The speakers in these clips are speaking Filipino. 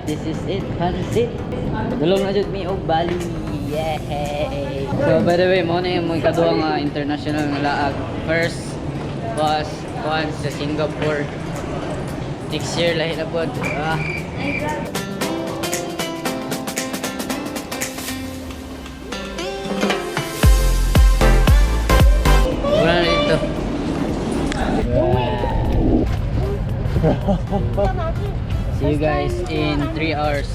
this is it, pansit. Dulong na jud mi og Bali. Yay! So by the way, mo na yung mga kaduang international nga laag. First was once sa Singapore. Next year lahi na pod. Wala na dito. See you guys in 3 hours.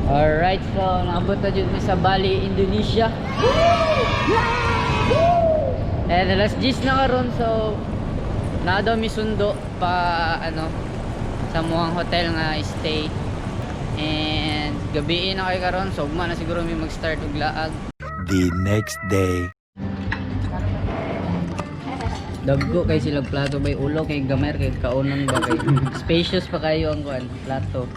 Alright, so naabot na dyan sa Bali, Indonesia. And alas 10 na karon, so na daw mi sundo pa sa muang hotel nga stay. And gabi na kay karon, so ugma na siguro mi mag-start og laag. The next day. Dagko kay sila plato, may ulo kay gamer kay kaunon ba kay spacious pa kayo ang kuan plato.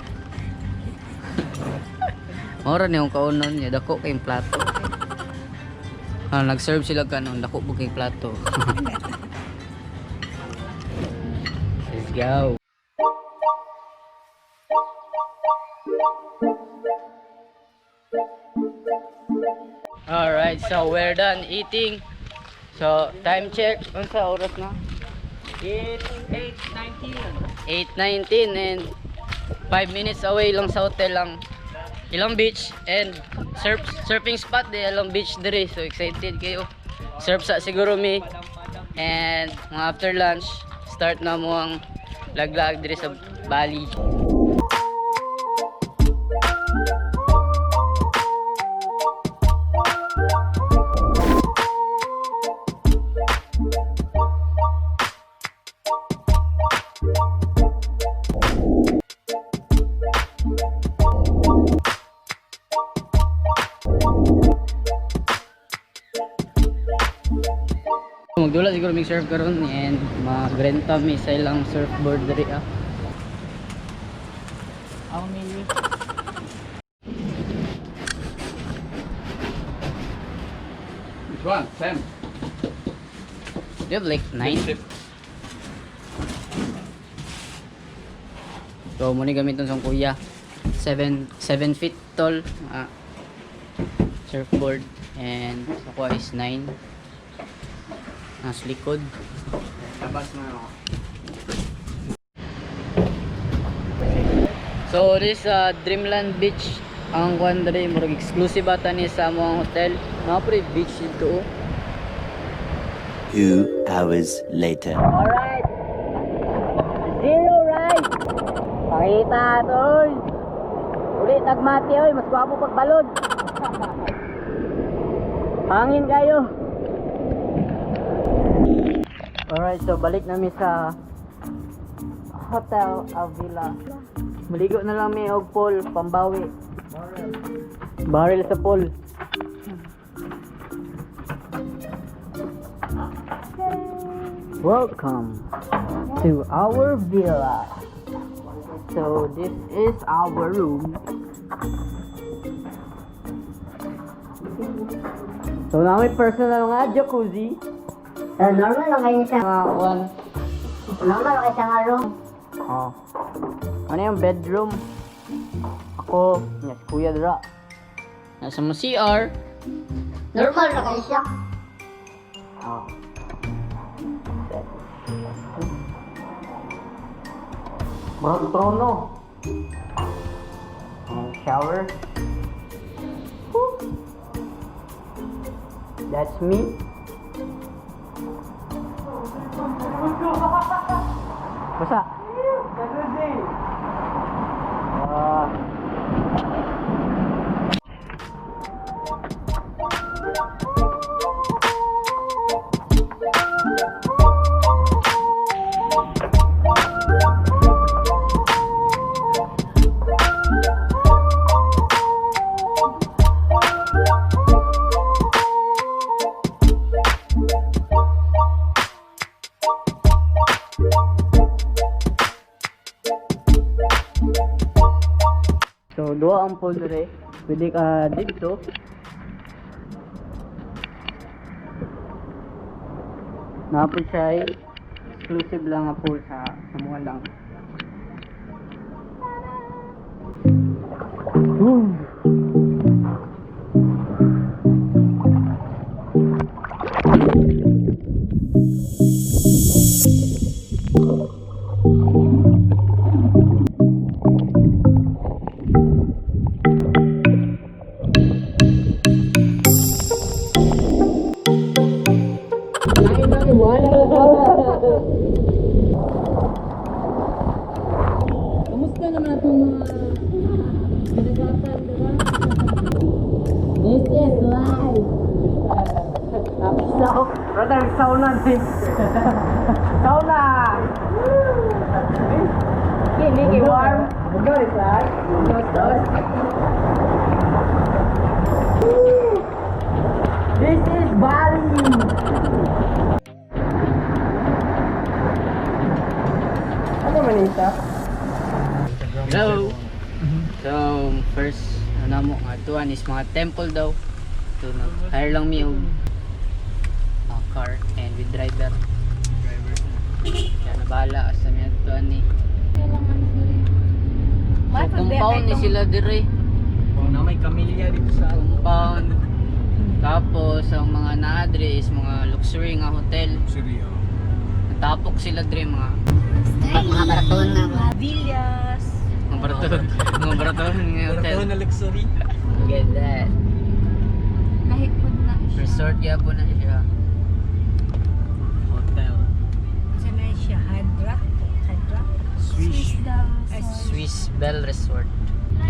Ora ni yung kaunon niya, dako kay plato. Nag-serve sila kanon, dako po kay plato. Let's go. Alright, so we're done eating. So time check, unsa oras na? It's 8:19 and 5 minutes away lang sa hotel lang. Ilang beach and surfing spot di ilang beach dire, so excited kayo. Surf sa siguro mi and mga after lunch start na mo ang laglag dire sa Bali. Magdula siguro may surf karon and magrenta mi sa ilang surfboard diri How many? Which one? 10. You have like 9. So muna gamiton sa kuya. 7 feet tall surfboard and ako is 9. Nasa likod. Labas na ako. So this Dreamland Beach ang kuan diri, murag exclusive ata ni sa among hotel. Napre beach dito. 2 hours later. Alright. Zero right. Pakita tol. Uli nagmati oy, mas gwapo pag balod. Hangin kayo. Alright, so balik namin sa Hotel Avila. Maligo na lang may og pool, pambawi. Barrel sa pool. Welcome to our villa. So this is our room. So na may personal nga jacuzzi. Normal lang kayo siya. One. Normal lang kayo siya room. Oh. Ano yung bedroom? Ako, yes, Kuya Dra. Nasa mo CR. Normal lang kayo siya. Oh. Mga trono. Shower. Woo. That's me. Basta. So, duha ang pool dire. Pwede ka dito. Napod siya ay exclusive lang ang pool sa mga lang. Kamusta naman itong mga binagatan, diba? This is life! Brother, sauna din! Sauna! Hindi, warm! Good, right? Good. This is Bali! Ano man ito? Hello! So, first, mo, nga tuwan is mga temple daw. So, hire lang mi og car and with driver. Kaya nabala sa mga tuwan ni. So, compound ni sila dire. Na may kamilya dito sa Compound. Tapos, ang mga naadre is mga luxury nga hotel. Seryo. Natapok sila dire mga Baraton nga ba? Villas. mga baraton nga hotel. na luxury. Look at that. Lahit po na siya. Resort ya po na siya. Hotel. Sa na siya. Hydra. Swish. daw. Swiss Bell Resort.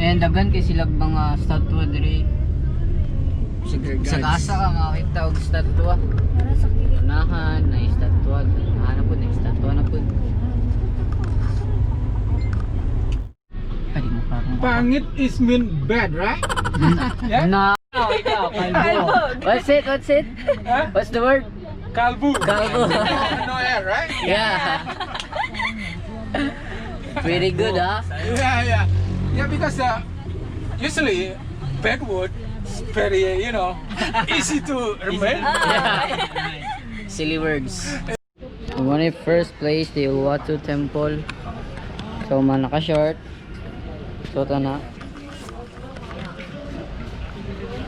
And daghan kay sila mga statua diri. Sa kasa ka makakita og statua. Para sa kilit. Unahan na statua. Ano po na statua na po. Ay, mo parang Pangit is mean bad, right? Yeah? na. What's it? What's the word? Kalbu. Kalbu. No air, right? Yeah. Pretty good, huh? Yeah. Yeah, because usually bad wood is very, easy to remember. Silly words. One of first place, the Uluwatu Temple. So, man naka-short. So, ito na.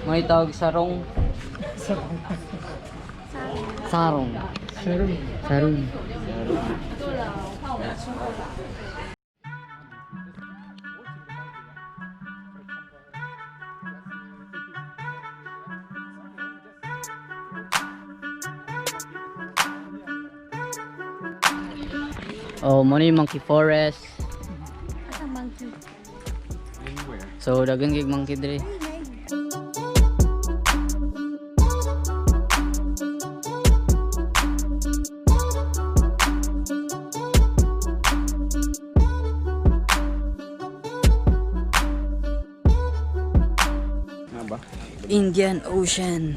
May tawag sarong. Sarong. Sarong. Oh, money monkey forest. Asa monkey. So, dagang gig monkey diri. Indian Ocean.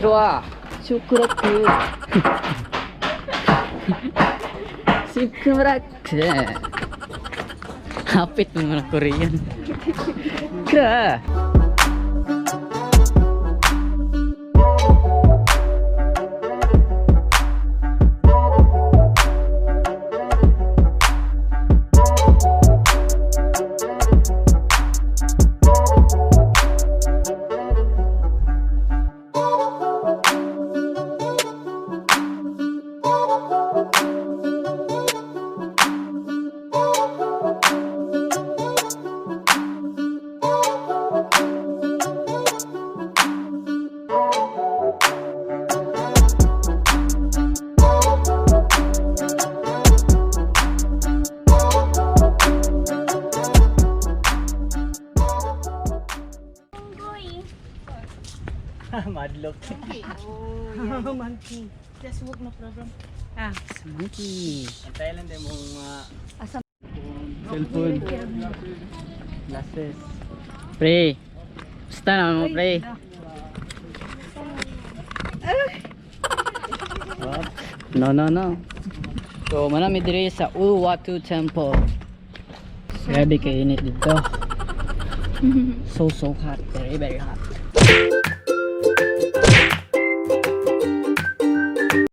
좋아. 슈크라크. 슈크라크. Hapit mo mga Korean. Kra. look. Monkey. Just walk, no problem. Ah, Monkey. Ang Thailand ay mong asam. Cellphone. Glasses. Pre. Basta na mo, pre. Oh, no. So, manami diri sa Uluwatu Temple. Grabe kayo init dito. So hot. Very hot.